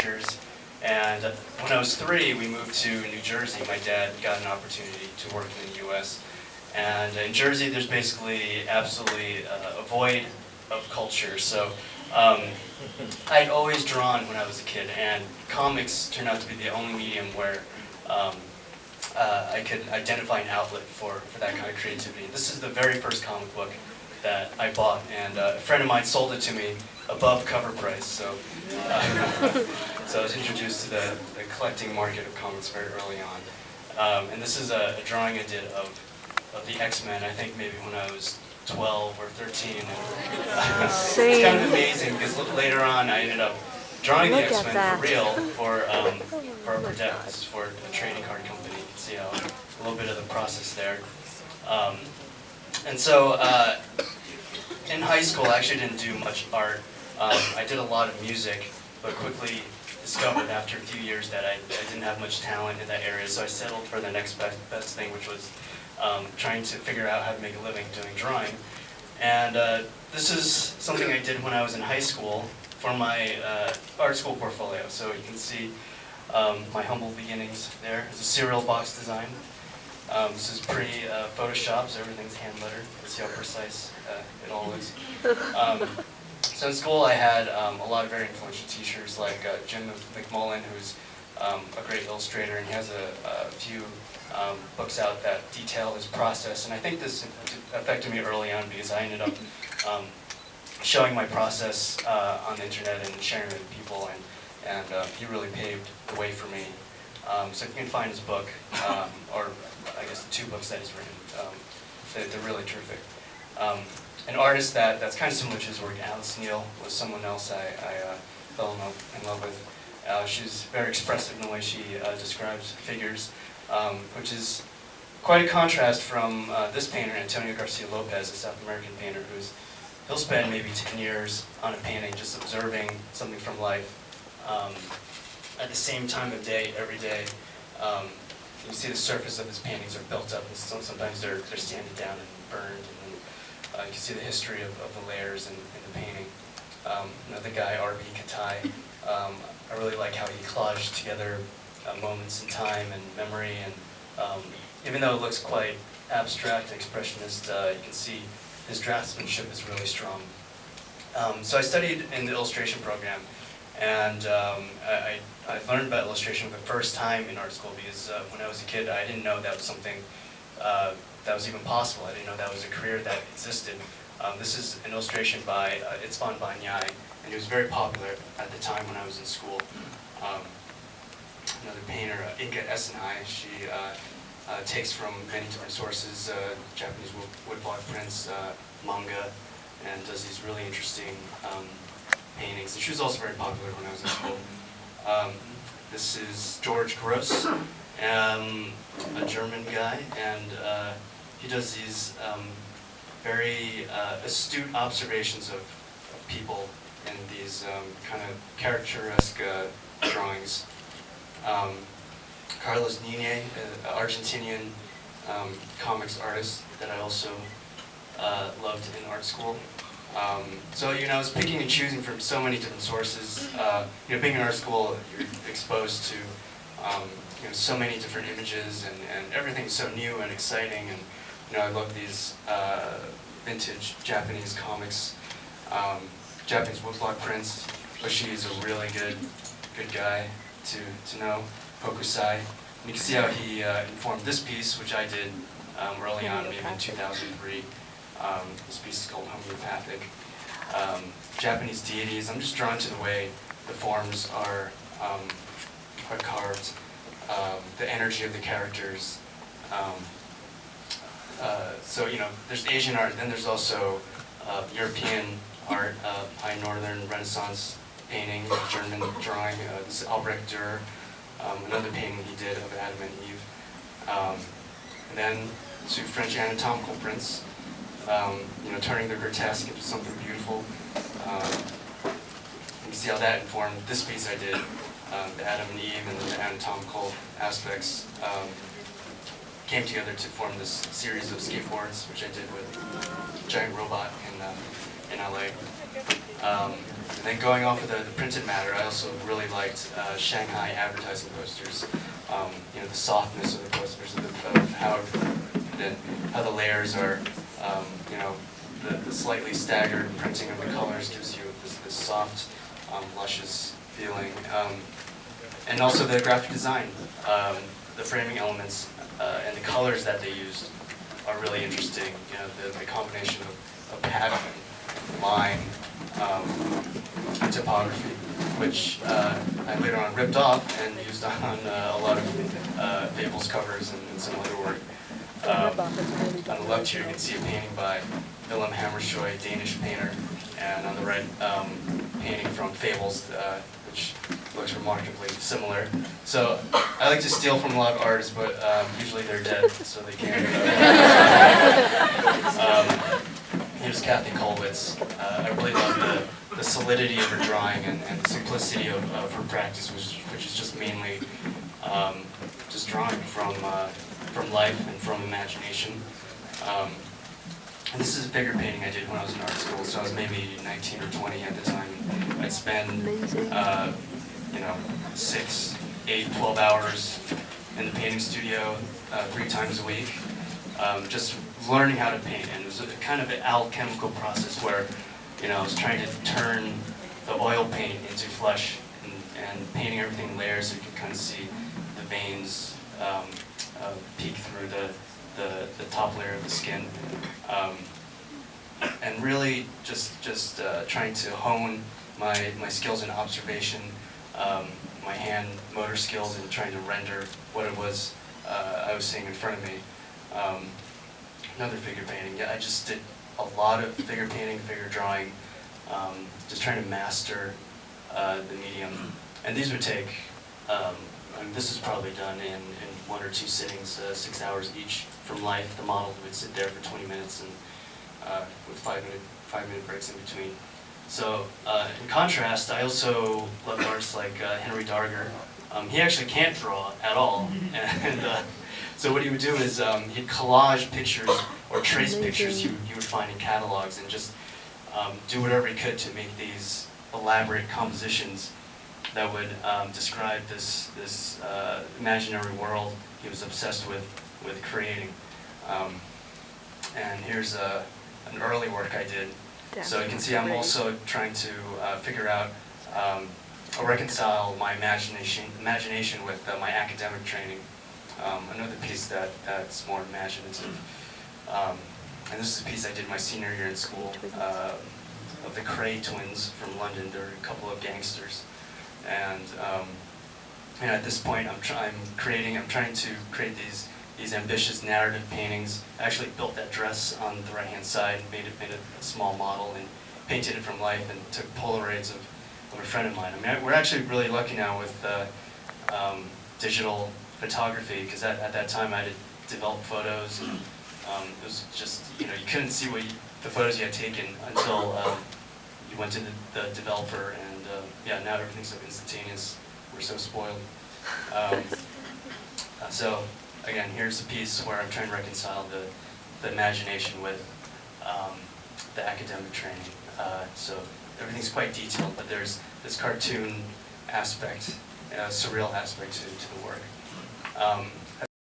teachers. And when I was 3, we moved to New Jersey. My dad got an opportunity to work in the U.S. And in Jersey, there's basically absolutely a void of culture. So I'd always drawn when I was a kid, and comics turned out to be the only medium where I could identify an outlet for that kind of creativity. This is the very first comic book that I bought, and a friend of mine sold it to me above cover price. So, so I was introduced to the collecting market of comics very early on. And this is a drawing I did of the X-Men, I think maybe when I was 12 or 13. And it's kind of amazing because later on I ended up drawing the X-Men for real for Upper Deck. This is for a trading card company. You can see how a little bit of the process there. And so in high school I actually didn't do much art. I did a lot of music, but quickly discovered after a few years that I didn't have much talent in that area, so I settled for the next best thing, which was trying to figure out how to make a living doing drawing. And this is something I did when I was in high school for my art school portfolio. So you can see my humble beginnings there. It's a cereal box design. This is pre-Photoshop, so everything's hand-lettered. Let's see how precise it all is. So in school I had a lot of very influential teachers like Jim McMullen, who's a great illustrator, and he has a few books out that detail his process. And I think this affected me early on because I ended up showing my process on the internet and sharing it with people, and he really paved the way for me. So you can find his book, or I guess the 2 books that he's written. They're really terrific. An artist that's kind of similar to his work, Alice Neal, was someone else I fell in love with. She's very expressive in the way she describes figures, which is quite a contrast from this painter, Antonio Garcia Lopez, a South American painter, he'll spend maybe 10 years on a painting just observing something from life at the same time of day, every day. You see the surface of his paintings are built up, and sometimes they're sanded down and burned, and then you can see the history of the layers in the painting. Another guy, R.B. Katai, I really like how he collaged together moments in time and memory, and even though it looks quite abstract and expressionist, you can see his draftsmanship is really strong. So I studied in the illustration program, and I learned about illustration for the first time in art school because when I was a kid I didn't know that was something that was even possible. I didn't know that was a career that existed. This is an illustration by Itzvan Banyai, and he was very popular at the time when I was in school. Another painter, Inga Esenai, she takes from many different sources, Japanese woodblock prints, manga, and does these really interesting paintings. And she was also very popular when I was in school. This is George Gross, a German guy, and he does these very astute observations of people in these kind of caricaturesque drawings. Carlos Nine, an Argentinian comics artist that I also loved in art school. So I was picking and choosing from so many different sources. Being in art school, you're exposed to so many different images, and everything's so new and exciting. And I love these vintage Japanese comics, Japanese woodblock prints. Oshii is a really good guy to know. Hokusai. And you can see how he informed this piece, which I did early on, maybe in 2003. This piece is called Homeopathic. Japanese deities. I'm just drawn to the way the forms are carved, the energy of the characters. So there's Asian art, then there's also European art, High Northern Renaissance painting, German drawing. This is Albrecht Dürer, another painting he did of Adam and Eve. And then to French anatomical prints, turning the grotesque into something beautiful. You can see how that informed this piece I did, the Adam and Eve and the anatomical aspects came together to form this series of skateboards, which I did with a giant robot in LA. And then going off of the printed matter, I also really liked Shanghai advertising posters. You know, the softness of the posters, of how the layers are, you know, the slightly staggered printing of the colors gives you this soft, luscious feeling. And also the graphic design, the framing elements, and the colors that they used are really interesting. You know, the combination of pattern, line, and typography, which I later on ripped off and used on a lot of Fables covers and some other work. On the left here you can see a painting by Willem Hammershøi, Danish painter, and on the right, painting from Fables, which looks remarkably similar. So I like to steal from a lot of artists, but usually they're dead, so they can't. Here's Kathy Kollwitz. I really love the solidity of her drawing and the simplicity of her practice, which is just mainly just drawing from life and from imagination. And this is a figure painting I did when I was in art school, so I was maybe 19 or 20 at the time. I'd spend, you know, 6, 8, 12 hours in the painting studio 3 times a week, just learning how to paint. And it was a kind of an alchemical process where, you know, I was trying to turn the oil paint into flesh and painting everything in layers so you can kind of see the veins peek through the top layer of the skin. And really just trying to hone my skills in observation, my hand motor skills, and trying to render what it was I was seeing in front of me. Another figure painting. Yeah, I just did a lot of figure painting, figure drawing, just trying to master the medium. And these would take, I mean, this is probably done in 1 or 2 sittings, 6 hours each from life. The model would sit there for 20 minutes and with 5-minute breaks in between. So in contrast, I also love artists like Henry Darger. He actually can't draw at all, and so what he would do is he'd collage pictures or trace pictures you would find in catalogs and just do whatever he could to make these elaborate compositions that would describe this imaginary world he was obsessed with creating. And here's an early work I did. So you can see I'm also trying to figure out or reconcile my imagination with my academic training. Another piece that's more imaginative. And this is a piece I did my senior year in school of the Cray twins from London. They're a couple of gangsters. And at this point I'm trying to create these ambitious narrative paintings. I actually built that dress on the right-hand side, made a small model, and painted it from life, and took Polaroids of a friend of mine. I mean, we're actually really lucky now with digital photography, because at that time I had developed photos, and it was just, you know, you couldn't see the photos you had taken until you went to the developer, and yeah, now everything's so instantaneous. We're so spoiled. So again, here's a piece where I'm trying to reconcile the imagination with the academic training. So everything's quite detailed, but there's this cartoon aspect, surreal aspect to the work.